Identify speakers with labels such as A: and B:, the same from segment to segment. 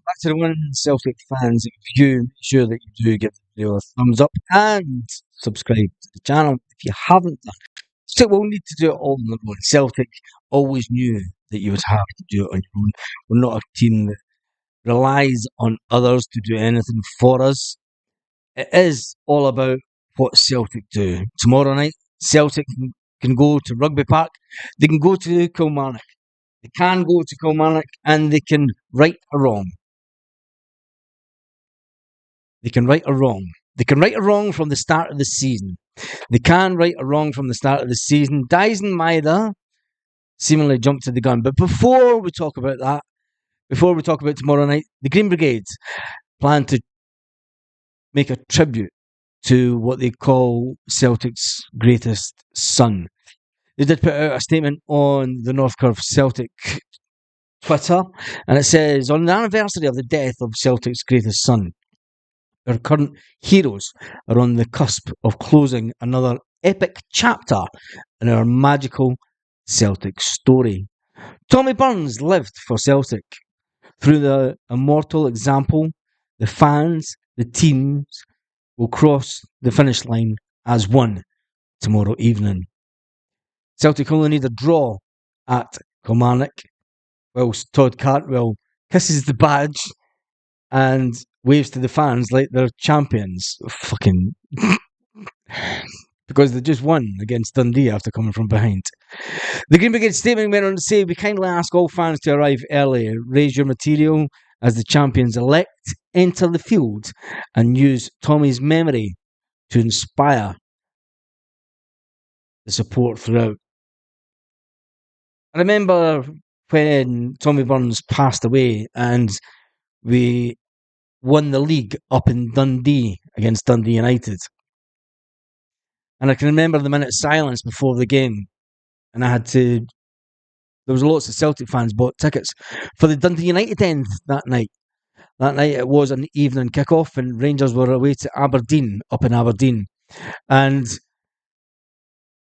A: back to the one. Celtic fans. If you make sure that you do give the video a thumbs up and subscribe to the channel if you haven't done. So we'll need to do it all on our own. Celtic always knew that you would have to do it on your own. We're not a team that relies on others to do anything for us. It is all about what Celtic do. Tomorrow night, Celtic can go to Rugby Park. They can go to Kilmarnock. They can go to Kilmarnock and they can right a wrong. They can right a wrong. They can right a wrong from the start of the season. They can right a wrong from the start of the season. Dyson Maeda seemingly jumped to the gun. But before we talk about that, before we talk about tomorrow night, the Green Brigades plan to make a tribute to what they call Celtic's greatest son. They did put out a statement on the North Curve Celtic Twitter, and it says, on the anniversary of the death of Celtic's greatest son, our current heroes are on the cusp of closing another epic chapter in our magical Celtic story. Tommy Burns lived for Celtic. Through the immortal example, the fans, the teams will cross the finish line as one tomorrow evening. Celtic only need a draw at Kilmarnock, whilst Todd Cartwell kisses the badge and waves to the fans like they're champions. Fucking. Because they just won against Dundee after coming from behind. The Green Brigade statement went on to say, we kindly ask all fans to arrive early, raise your material as the champions elect, enter the field and use Tommy's memory to inspire the support throughout. I remember when Tommy Burns passed away and we won the league up in Dundee against Dundee United. And I can remember the minute of silence before the game. And I had to... There was lots of Celtic fans bought tickets for the Dundee United end that night. That night it was an evening kick-off and Rangers were away to Aberdeen, up in Aberdeen. And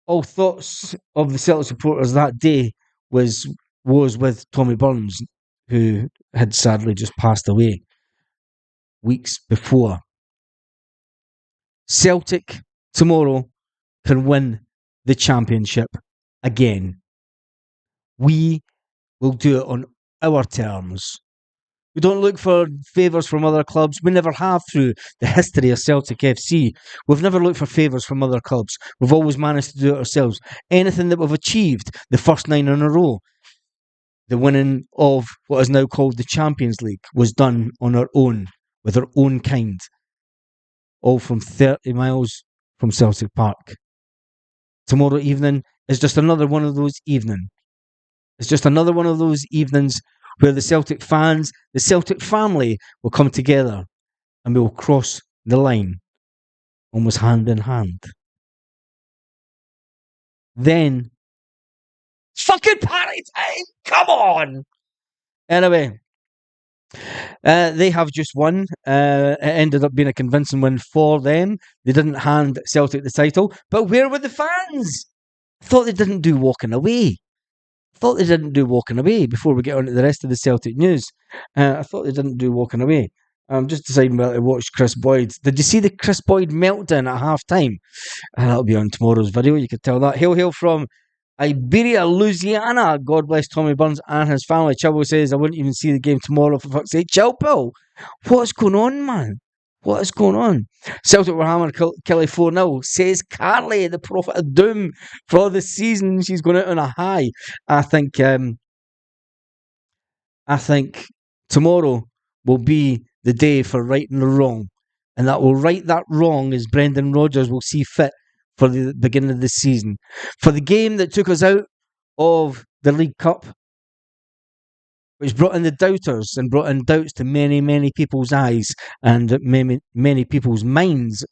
A: all thoughts of the Celtic supporters that day was with Tommy Burns, who had sadly just passed away weeks before. Celtic tomorrow can win the championship again. We will do it on our terms. We don't look for favours from other clubs. We never have through the history of Celtic FC. We've never looked for favours from other clubs. We've always managed to do it ourselves. Anything that we've achieved, the first 9 in a row, the winning of what is now called the Champions League, was done on our own, with our own kind. All from 30 miles from Celtic Park. Tomorrow evening is just another one of those evenings. It's just another one of those evenings where the Celtic fans, the Celtic family will come together and we will cross the line almost hand in hand. Then, fucking party time! Come on! Anyway, they have just won. It ended up being a convincing win for them. They didn't hand Celtic the title, but where were the fans? I thought they didn't do walking away. Before we get on to the rest of the Celtic news. I thought they didn't do walking away. I'm just deciding whether to watch Chris Boyd. Did you see the Chris Boyd meltdown at half time? That'll be on tomorrow's video. You can tell that. Hail from Iberia, Louisiana. God bless Tommy Burns and his family. Chilwell says, I wouldn't even see the game tomorrow, for fuck's sake. Chilwell, what's going on, man? What is going on? Celtic were hammered Kelly 4-0. Says Carly, the prophet of doom for the season. She's going out on a high. I think tomorrow will be the day for righting the wrong. And that will right that wrong as Brendan Rodgers will see fit for the beginning of the season. For the game that took us out of the League Cup, which brought in the doubters and brought in doubts to many, many people's eyes and many, many people's minds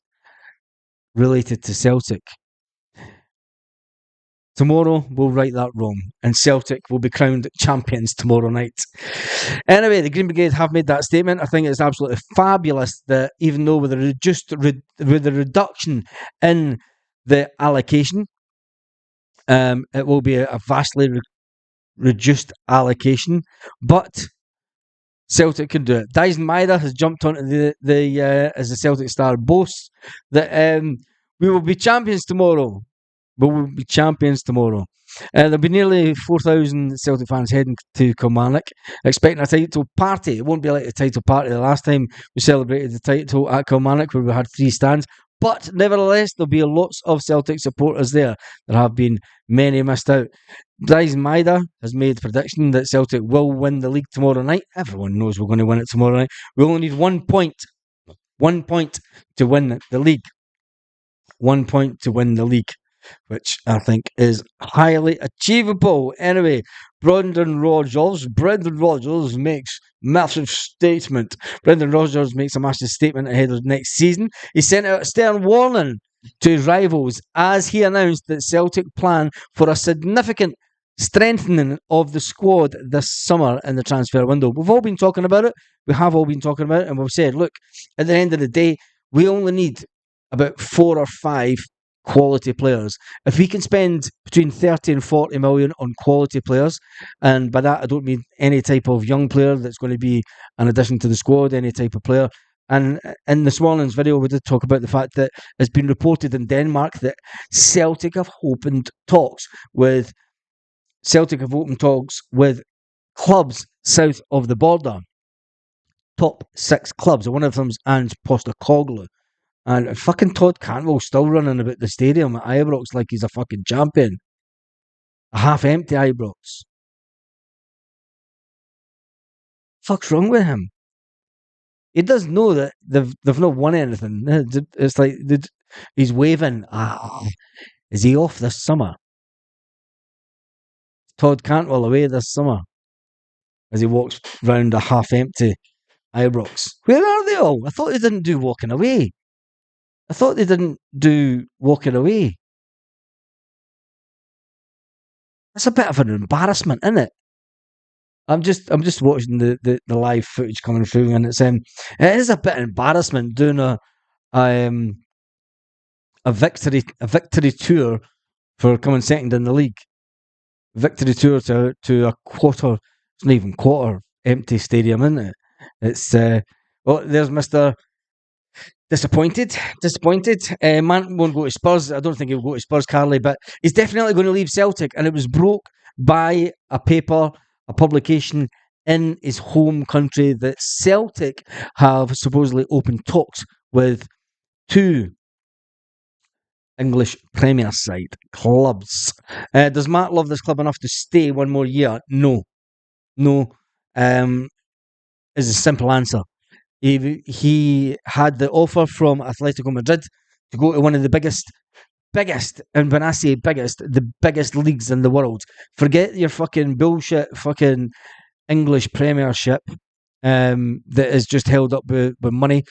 A: related to Celtic. Tomorrow we'll right that wrong and Celtic will be crowned champions tomorrow night. Anyway, the Green Brigade have made that statement. I think it's absolutely fabulous that even though with the reduction in the allocation, it will be a vastly reduced allocation, but Celtic can do it. Dyson Maida has jumped onto the as the Celtic star boasts that we will be champions tomorrow. But we'll be champions tomorrow. There'll be nearly 4,000 Celtic fans heading to Kilmarnock, expecting a title party. It won't be like the title party the last time we celebrated the title at Kilmarnock, where we had 3 stands. But nevertheless, there'll be lots of Celtic supporters there. There have been many missed out. Dyson Maida has made a prediction that Celtic will win the league tomorrow night. Everyone knows we're going to win it tomorrow night. We only need 1 point. 1 point to win the league. 1 point to win the league, which I think is highly achievable. Anyway, Brendan Rodgers makes massive statement. Brendan Rodgers makes a massive statement ahead of next season. He sent out a stern warning to his rivals as he announced that Celtic plan for a significant strengthening of the squad this summer in the transfer window. We've all been talking about it. We have all been talking about it, and we've said, look, at the end of the day, we only need about 4 or 5 quality players. If we can spend between 30 and 40 million on quality players, and by that I don't mean any type of young player that's going to be an addition to the squad, any type of player. And in this morning's video, we did talk about the fact that it's been reported in Denmark that Celtic have opened talks with clubs south of the border. Top 6 clubs. One of them's Ange Postecoglou. And fucking Todd Cantwell's still running about the stadium at Ibrox like he's a fucking champion. A half-empty Ibrox. Fuck's wrong with him? He does know that they've not won anything. It's like he's waving. Is he off this summer? Todd Cantwell away this summer as he walks round a half-empty Ibrox. Where are they all? I thought they didn't do walking away. I thought they didn't do walking away. It's a bit of an embarrassment, isn't it? I'm just watching the live footage coming through, and it is a bit of embarrassment doing a victory tour for coming second in the league. Victory tour to a quarter. It's not even quarter empty stadium, isn't it? It's there's Mr. Disappointed. Man won't go to Spurs. I don't think he'll go to Spurs, Carly, but he's definitely going to leave Celtic. And it was broke by a publication in his home country that Celtic have supposedly opened talks with 2 English Premier side clubs. Does Matt love this club enough to stay 1 more year? No. Is a simple answer. He had the offer from Atletico Madrid to go to one of the biggest, and when I say biggest, the biggest leagues in the world. Forget your fucking bullshit fucking English Premiership that is just held up with money.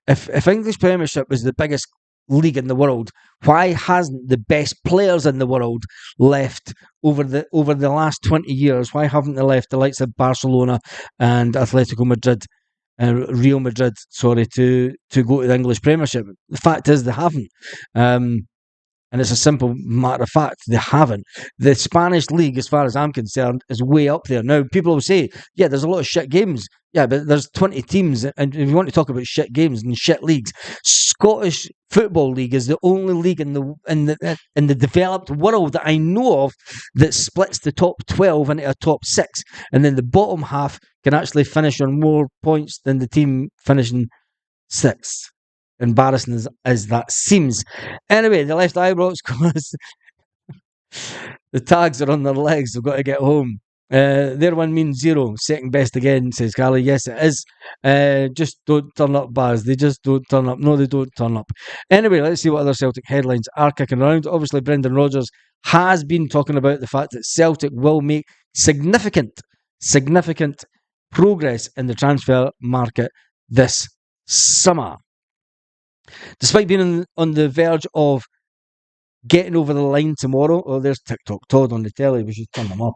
A: If English Premiership was the biggest league in the world, why hasn't the best players in the world left over the last 20 years? Why haven't they left the likes of Barcelona and Atletico Madrid? Real Madrid, to go to the English Premiership. The fact is they haven't. And it's a simple matter of fact, they haven't. The Spanish league, as far as I'm concerned, is way up there. Now, people will say, yeah, there's a lot of shit games. Yeah, but there's 20 teams, and if you want to talk about shit games and shit leagues, Scottish Football League is the only league in the developed world that I know of that splits the top 12 into a top 6, and then the bottom half can actually finish on more points than the team finishing 6th. Embarrassing as that seems. Anyway, they left Ibrox because the tags are on their legs. They've got to get home. Their one means 0. Second best again, says Carly. Yes, it is. Just don't turn up, Baz. They just don't turn up. No, they don't turn up. Anyway, let's see what other Celtic headlines are kicking around. Obviously, Brendan Rodgers has been talking about the fact that Celtic will make significant progress in the transfer market this summer. Despite being on the verge of getting over the line tomorrow, there's TikTok Todd on the telly. We should turn them up.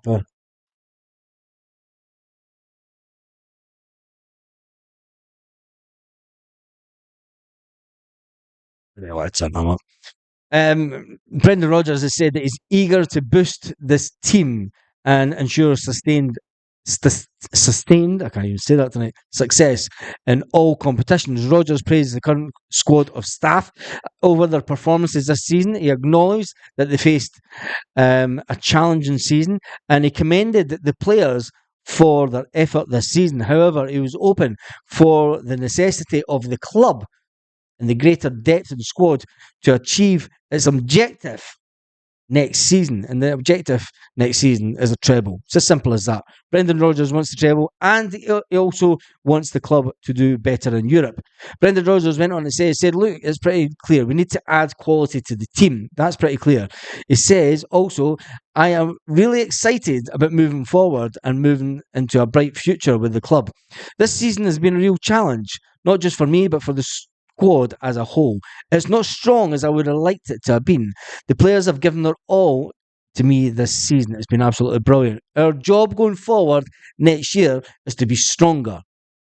A: Let's turn them up. Brendan Rodgers has said that he's eager to boost this team and ensure sustained sustained, I can't even say that tonight, success in all competitions. Rodgers praised the current squad of staff over their performances this season. He acknowledged that they faced a challenging season, and he commended the players for their effort this season. However, he was open for the necessity of the club and the greater depth of the squad to achieve its objective next season. And the objective next season is a treble. It's as simple as that. Brendan Rodgers wants the treble, and he also wants the club to do better in Europe. Brendan Rodgers went on to say, he said, look, it's pretty clear. We need to add quality to the team. That's pretty clear. He says also, I am really excited about moving forward and moving into a bright future with the club. This season has been a real challenge, not just for me, but for the squad as a whole. It's not strong as I would have liked it to have been. The players have given their all to me this season. It's been absolutely brilliant. Our job going forward next year is to be stronger,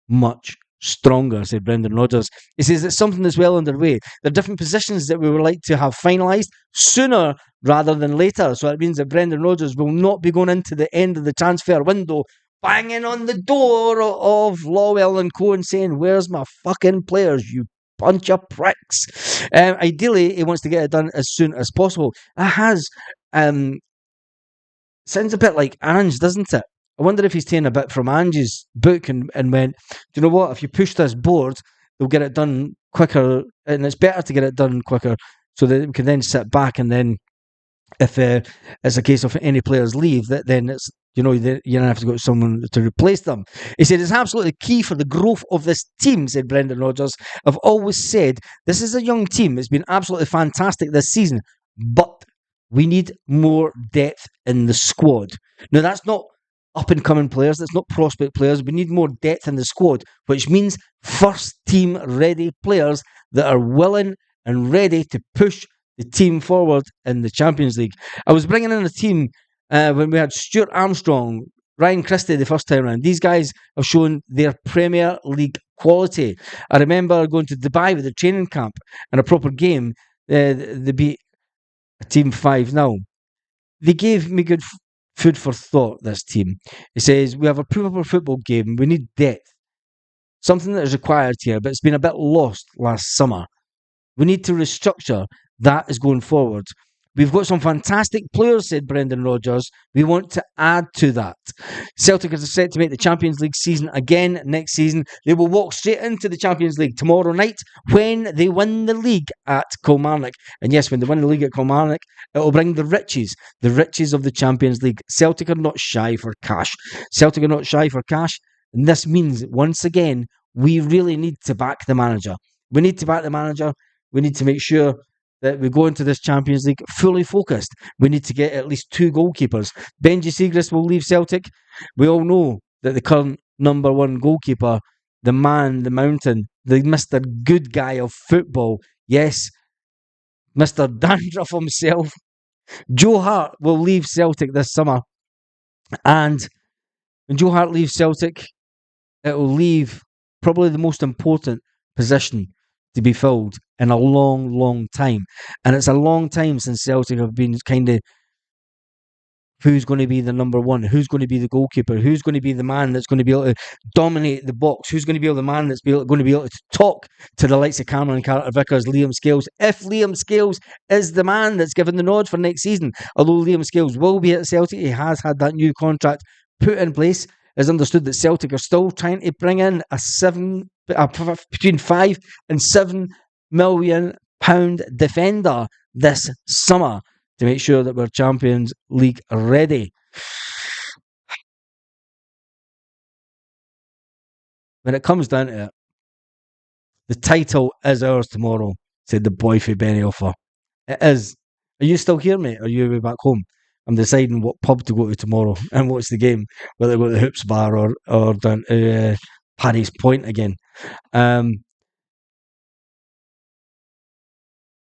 A: much stronger, said Brendan Rodgers. He says it's something that's well underway. There are different positions that we would like to have finalised sooner rather than later. So it means that Brendan Rodgers will not be going into the end of the transfer window banging on the door of Lawwell and Co and saying, where's my fucking players, you bunch of pricks. Ideally, he wants to get it done as soon as possible. It has sounds a bit like Ange, doesn't it? I wonder if he's taken a bit from Ange's book and went, do you know what? If you push this board, they'll get it done quicker, and it's better to get it done quicker so that we can then sit back, and then if it's a case of any players leave, then it's, you know, you don't have to go to someone to replace them. He said, it's absolutely key for the growth of this team, said Brendan Rodgers. I've always said, this is a young team. It's been absolutely fantastic this season, but we need more depth in the squad. Now, that's not up-and-coming players. That's not prospect players. We need more depth in the squad, which means first-team ready players that are willing and ready to push the team forward in the Champions League. I was bringing in a team when we had Stuart Armstrong, Ryan Christie the first time around. These guys have shown their Premier League quality. I remember going to Dubai with a training camp and a proper game. They beat a team 5-0. They gave me good food for thought, this team. It says, we have a proper football game. We need depth. Something that is required here, but it's been a bit lost last summer. We need to restructure. That is going forward. We've got some fantastic players, said Brendan Rodgers. We want to add to that. Celtic are set to make the Champions League season again next season. They will walk straight into the Champions League tomorrow night when they win the league at Kilmarnock. And yes, when they win the league at Kilmarnock, it will bring the riches of the Champions League. Celtic are not shy for cash. Celtic are not shy for cash. And this means, once again, we really need to back the manager. We need to back the manager. We need to make sure that we go into this Champions League fully focused. We need to get at least 2 goalkeepers. Benji Siegrist will leave Celtic. We all know that the current number 1 goalkeeper, the man, the mountain, the Mr. Good Guy of football, yes, Mr. Dandruff himself, Joe Hart will leave Celtic this summer. And when Joe Hart leaves Celtic, it will leave probably the most important position to be filled in a long, long time. And it's a long time since Celtic have been kind of, who's going to be the number 1? Who's going to be the goalkeeper? Who's going to be the man that's going to be able to dominate the box? Who's going to be the man that's going to be able to talk to the likes of Cameron Carter-Vickers, Liam Scales? If Liam Scales is the man that's given the nod for next season, although Liam Scales will be at Celtic, he has had that new contract put in place. It's understood that Celtic are still trying to bring in between 5 and 7 million pound defender this summer to make sure that we're Champions League ready. When it comes down to it, the title is ours tomorrow, said the boy for Benny Offer. It is. Are you still here, mate? Or are you back home? I'm deciding what pub to go to tomorrow and what's the game, whether I go to the Hoops Bar or down to Paddy's Point again. I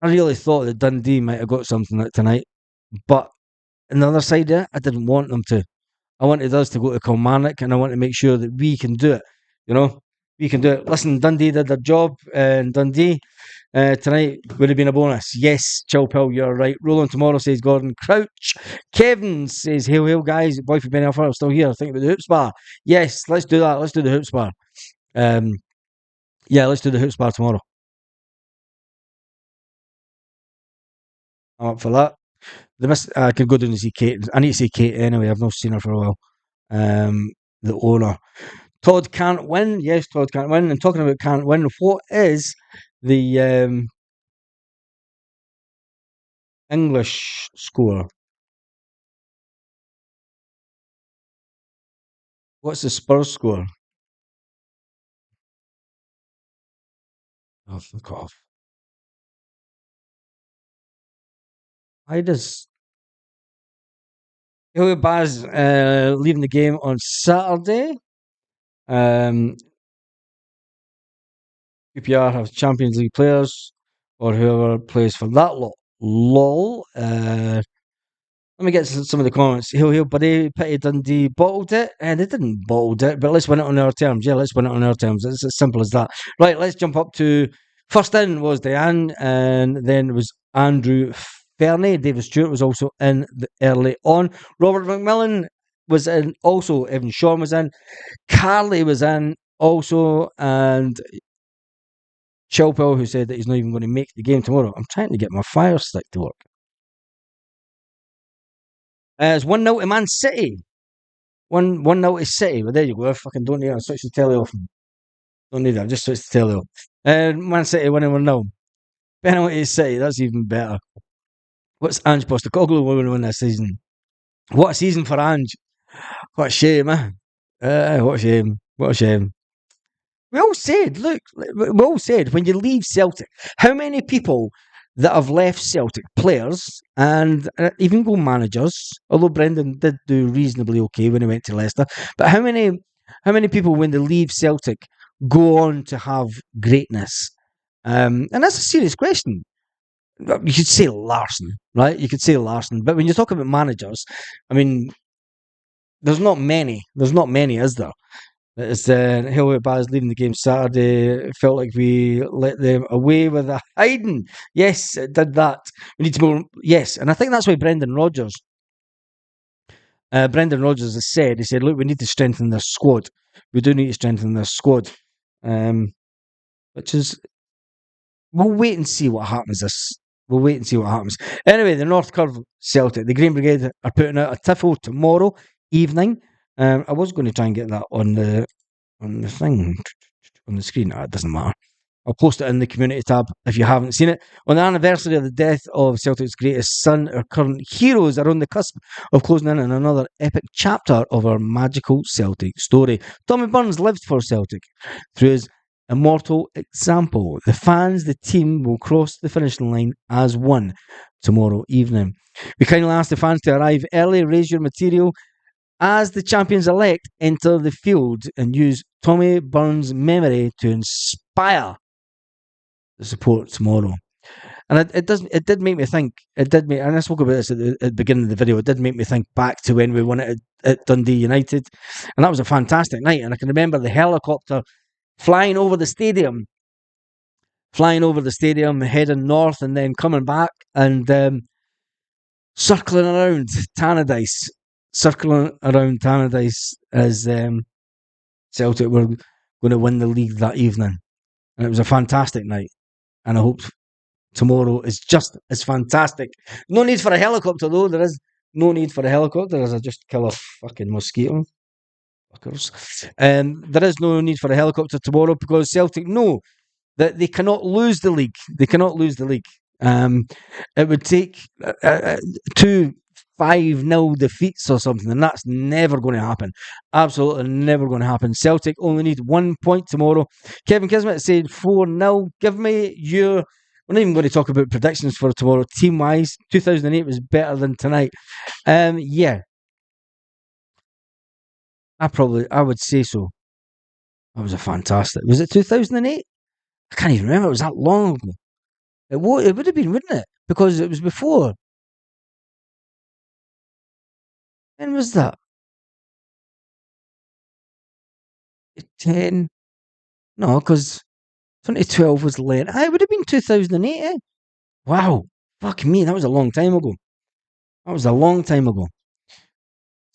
A: really thought that Dundee might have got something like tonight, but on the other side of it, I didn't want them to. I wanted us to go to Kilmarnock, and I want to make sure that we can do it. You know, we can do it. Listen, Dundee did their job in Dundee. Tonight would have been a bonus. Yes, Chilpel, you're right. Rolling tomorrow, says Gordon Crouch. Kevin says, hail, hail, guys. Boy from Benny Alpha, I'm still here. Think about the Hoops Bar. Yes, let's do that. Let's do the Hoops Bar. Yeah, let's do the Hoops Bar tomorrow. I'm up for that. I could go down and see Kate. I need to see Kate anyway. I've not seen her for a while. The owner. Todd can't win. Yes, Todd can't win. And talking about can't win, what is the English score? What's the Spurs score? Oh, fuck off. Why does Ilya Baz leaving the game on Saturday? QPR have Champions League players or whoever plays for that lot. Lol. Let me get some of the comments. Hill, buddy. Pity Dundee bottled it. And they didn't bottled it, but let's win it on our terms. Yeah, let's win it on our terms. It's as simple as that. Right, let's jump up to first in was Diane, and then it was Andrew Fernie. David Stewart was also in early on. Robert McMillan was in also. Evan Shawn was in. Carly was in also, and Chilpel, who said that he's not even going to make the game tomorrow. I'm trying to get my Fire Stick to work. It's 1-0 to Man City. 1-0 to City. Well, there you go. I fucking don't need it. I'll switch the telly off. Don't need it. I'll just switch the telly off. Man City winning 1-0. Penalty to City. That's even better. What's Ange Postecoglou going to win this season? What a season for Ange. What a shame, eh? What a shame. What a shame. We all said, look, we all said when you leave Celtic, how many people that have left Celtic, players and even goal managers, although Brendan did do reasonably okay when he went to Leicester, but how many people when they leave Celtic go on to have greatness? And that's a serious question. You could say Larson, right? You could say Larson, but when you talk about managers, I mean, there's not many. There's not many, is there? It's Hillwood Baz leaving the game Saturday. It felt like we let them away with a hiding. Yes, it did that. We need to more. Yes, and I think that's why Brendan Rodgers has said. He said, "Look, we need to strengthen this squad. We do need to strengthen this squad." Which is we'll wait and see what happens. We'll wait and see what happens. Anyway, the North Curve Celtic, the Green Brigade are putting out a tiffle tomorrow evening. I was going to try and get that on the thing on the screen. It doesn't matter. I'll post it in the community tab if you haven't seen it. On the anniversary of the death of Celtic's greatest son, our current heroes are on the cusp of closing in on another epic chapter of our magical Celtic story. Tommy Burns lived for Celtic through his immortal example. The fans, the team will cross the finishing line as one tomorrow evening. We kindly ask the fans to arrive early, raise your material, as the champions-elect enter the field and use Tommy Burns' memory to inspire the support tomorrow. And it did make me think, and I spoke about this at the beginning of the video, it did make me think back to when we won it at Dundee United. And that was a fantastic night. And I can remember the helicopter flying over the stadium, heading north and then coming back and circling around Tannadice as Celtic were going to win the league that evening. And it was a fantastic night. And I hope tomorrow is just as fantastic. No need for a helicopter, though. There is no need for a helicopter as I just kill a fucking mosquito. Fuckers. There is no need for a helicopter tomorrow because Celtic know that they cannot lose the league. They cannot lose the league. It would take 2-5-0 defeats or something, and that's never going to happen. Absolutely never going to happen. Celtic only need 1 point tomorrow. Kevin Kismet said 4-0. Give me your... We're not even going to talk about predictions for tomorrow. Team-wise, 2008 was better than tonight. Yeah. I would say so. That was a fantastic... Was it 2008? I can't even remember. It was that long ago. It would have been, wouldn't it? Because it was before. When was that? 10? No, because 2012 was late. It would have been 2008, eh? Wow. Fuck me, that was a long time ago. That was a long time ago.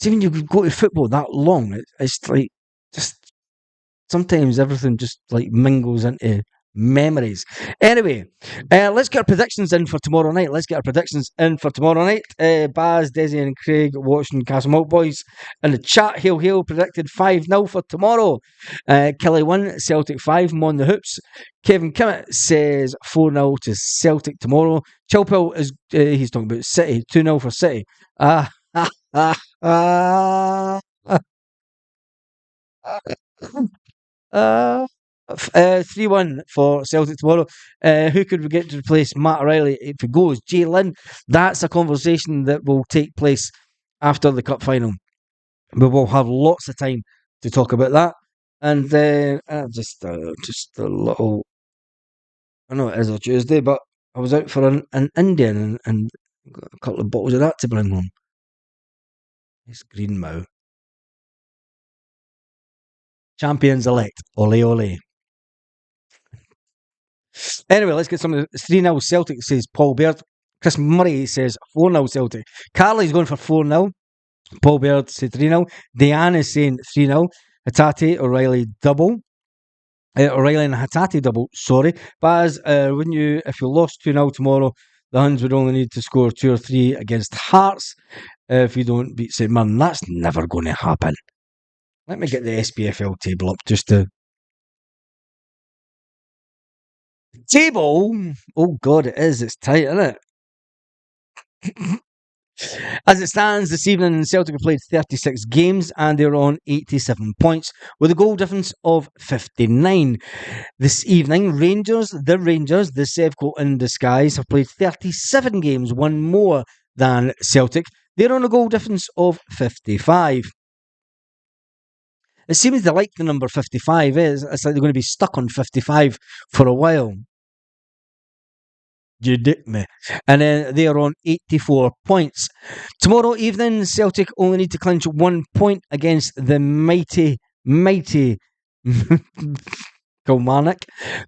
A: See, when you go to football that long, it's like just sometimes everything just like mingles into memories. Anyway, let's get our predictions in for tomorrow night. Baz, Desi, and Craig watching Castlemalt Boys in the chat. Hail, hail, predicted 5-0 for tomorrow. Kelly 1, Celtic 5, Mon the Hoops. Kevin Kimmett says 4-0 to Celtic tomorrow. Chilpel is, he's talking about City, 2-0 for City. Ah, ah, ah, ah. 3-1 for Celtic tomorrow. Who could we get to replace Matt O'Reilly if it goes? Jay Lynn. That's a conversation that will take place after the cup final. We will have lots of time to talk about that. And just a little. I know it is a Tuesday, but I was out for an Indian and got a couple of bottles of that to bring home. It's green mouth. Champions elect. Ole ole. Anyway, let's get some of the 3-0 Celtic, says Paul Baird. Chris Murray says 4-0 Celtic. Carly's going for 4-0. Paul Baird said 3-0. Diane is saying 3-0. Hatate, O'Reilly double. O'Reilly and Hatate double, sorry. Baz, wouldn't you, if you lost 2-0 tomorrow, the Huns would only need to score 2 or 3 against Hearts if you don't beat St Mirren. That's never going to happen. Let me get the SPFL table up just to... Table? Oh God, it is. It's tight, isn't it? As it stands this evening, Celtic have played 36 games and they're on 87 points with a goal difference of 59. This evening, the Sevco in disguise, have played 37 games, one more than Celtic. They're on a goal difference of 55. It seems they like the number 55. It's like they're going to be stuck on 55 for a while. You dig me? And then they are on 84 points. Tomorrow evening, Celtic only need to clinch 1 point against the mighty Kilmarnock.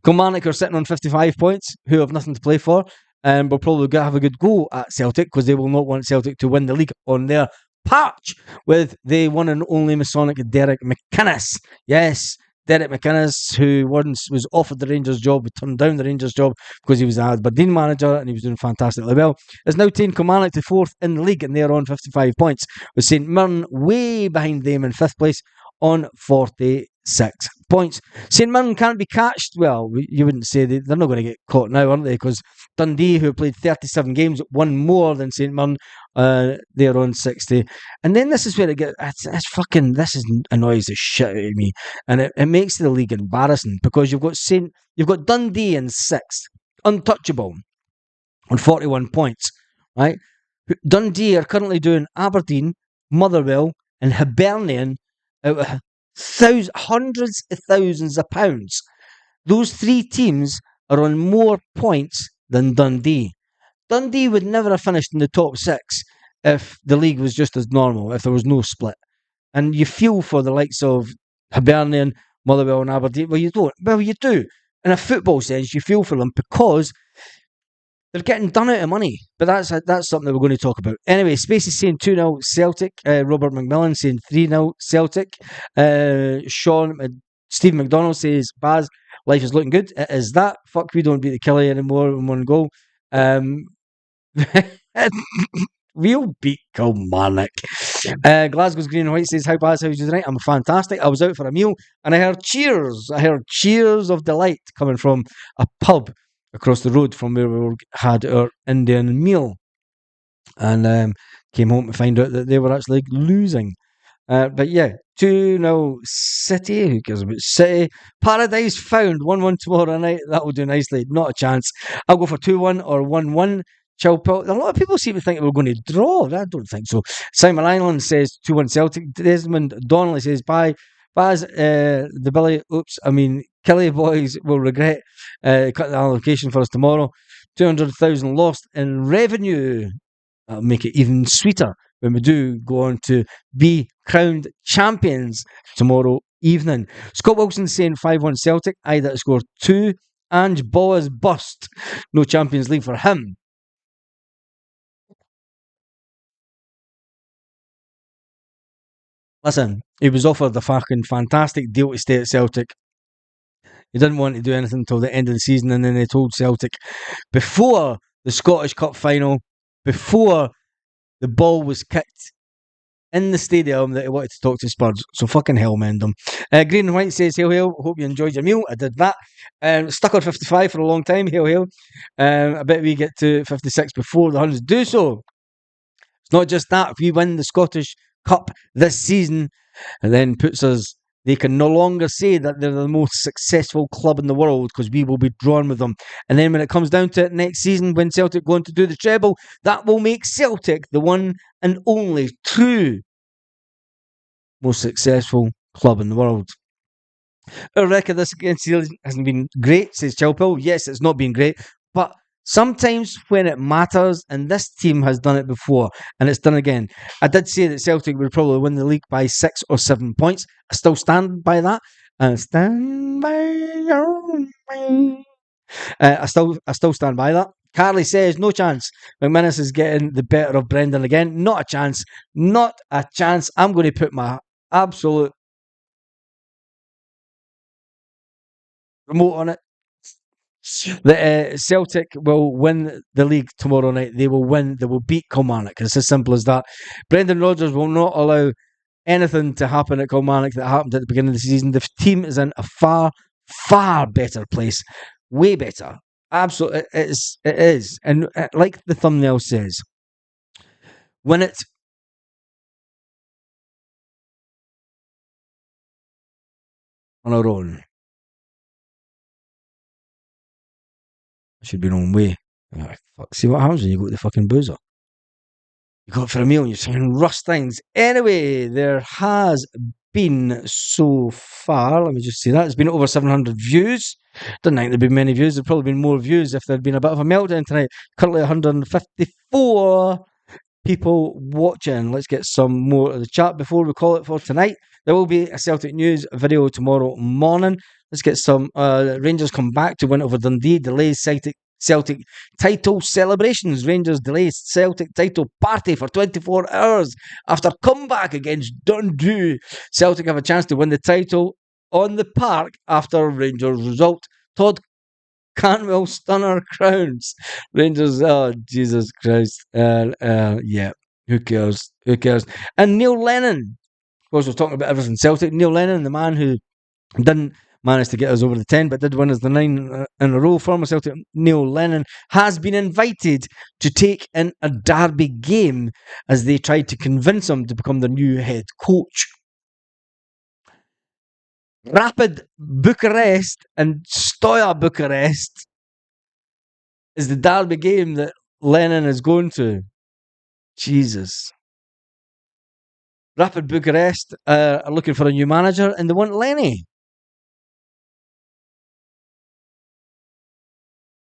A: Kilmarnock are sitting on 55 points, who have nothing to play for, and will probably have a good go at Celtic because they will not want Celtic to win the league on their patch with the one and only Masonic Derek McInnes. Yes, Derek McInnes, who once was offered the Rangers job, but turned down the Rangers job because he was the Aberdeen manager and he was doing fantastically well, has now taken Kilmarnock to 4th in the league and they are on 55 points, with St Mirren way behind them in 5th place on 46 points. St Mirren can't be catched. Well, you wouldn't say they're not going to get caught now, aren't they? Because Dundee, who played 37 games, won more than St Mirren. They're on 60. And then this is where it gets, this annoys the shit out of me. And it makes the league embarrassing because you've got Dundee in 6th, untouchable, on 41 points, right? Dundee are currently doing Aberdeen, Motherwell, and Hibernian out of hundreds of thousands of pounds. Those 3 teams are on more points than Dundee. Dundee would never have finished in the top 6 if the league was just as normal, if there was no split. And you feel for the likes of Hibernian, Motherwell and Aberdeen. Well, you don't. Well, you do. In a football sense, you feel for them because they're getting done out of money. But that's something that we're going to talk about. Anyway, Spacey saying 2-0 Celtic. Robert McMillan saying 3-0 Celtic. Steve McDonald says, Baz, life is looking good. It is that. Fuck, we don't beat the Killie anymore in one goal. We'll beat Kilmarnock. Glasgow's Green and White says, how was you tonight? I'm fantastic. I was out for a meal and I heard cheers. I heard cheers of delight coming from a pub across the road from where we had our Indian meal. And came home to find out that they were actually losing. But yeah, 2-0 City. Who cares about City? Paradise found. 1-1 tomorrow night. That will do nicely. Not a chance. I'll go for 2-1 or 1-1. Chilpel. A lot of people seem to think we're going to draw. I don't think so. Simon Island says 2-1 Celtic. Desmond Donnelly says bye. Baz, the Billy, Kelly boys will regret cutting the allocation for us tomorrow. 200,000 lost in revenue. That'll make it even sweeter when we do go on to be crowned champions tomorrow evening. Scott Wilson saying 5-1 Celtic. I that scored 2. Ange Ball is bust. No Champions League for him. Listen, he was offered a fucking fantastic deal to stay at Celtic. He didn't want to do anything until the end of the season, and then they told Celtic before the Scottish Cup final, before the ball was kicked in the stadium, that he wanted to talk to Spurs. So fucking hell, mend them. Green and White says, hail, hail. Hope you enjoyed your meal. I did that. Stuck on 55 for a long time. Hail, hail. I bet we get to 56 before the Huns do so. It's not just that. If we win the Scottish Cup this season, and then puts us, they can no longer say that they're the most successful club in the world because we will be drawn with them. And then when it comes down to it next season, when Celtic go on to do the treble, that will make Celtic the one and only true most successful club in the world. Our record this against Steelers hasn't been great, says Chilpil. Yes, it's not been great, but sometimes when it matters, and this team has done it before, and it's done again. I did say that Celtic would probably win the league by 6 or 7 points. I still stand by that. And stand by your mind. I still stand by that. Carly says, no chance. McManus is getting the better of Brendan again. Not a chance. Not a chance. I'm going to put my absolute remote on it. The Celtic will win the league tomorrow night. They will win. They will beat Kilmarnock. It's as simple as that. Brendan Rodgers will not allow anything to happen at Kilmarnock that happened at the beginning of the season. The team is in a far, far better place. Way better. Absolutely. It is. And like the thumbnail says, when it's on our own, it should be our own way. Oh, fuck. See what happens when you go to the fucking boozer. You go for a meal and you're saying rustines. Anyway, there has been so far, let me just see that, it's been over 700 views. Didn't think there'd be many views. There'd probably been more views if there'd been a bit of a meltdown tonight. Currently 154 people watching. Let's get some more of the chat before we call it for tonight. There will be a Celtic News video tomorrow morning. Let's get some Rangers come back to win over Dundee. Delays Celtic title celebrations. Rangers delays Celtic title party for 24 hours after comeback against Dundee. Celtic have a chance to win the title on the park after Rangers result. Todd Cantwell stunner crowns. Rangers, oh Jesus Christ. Yeah, who cares? Who cares? And Neil Lennon, of course, we're talking about everything Celtic. Neil Lennon, the man who didn't manage to get us over the 10, but did win us the 9 in a row. Former Celtic Neil Lennon has been invited to take in a derby game as they tried to convince him to become the new head coach. Rapid Bucharest and Stoya Bucharest is the derby game that Lennon is going to. Jesus. Rapid Bucharest are looking for a new manager and they want Lenny.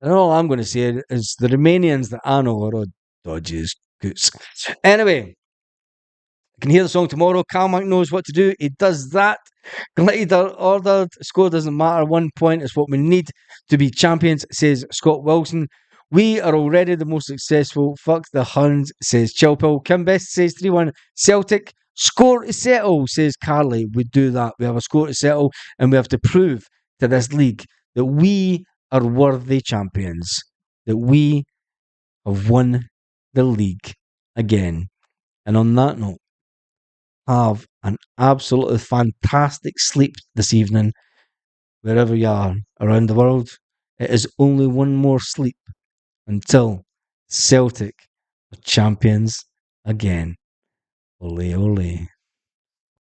A: And all I'm going to say is the Romanians that I know are all dodgy as goots. Anyway, I can hear the song tomorrow. Calmac knows what to do. He does that. Glider ordered. Score doesn't matter. 1 point is what we need to be champions, says Scott Wilson. We are already the most successful. Fuck the Huns, says Chilpil. Kim Best says 3-1 Celtic. Score to settle, says Carly. We do that. We have a score to settle and we have to prove to this league that we are worthy champions. That we have won the league again. And on that note, have an absolutely fantastic sleep this evening, wherever you are around the world. It is only one more sleep until Celtic are champions again. Ole, ole.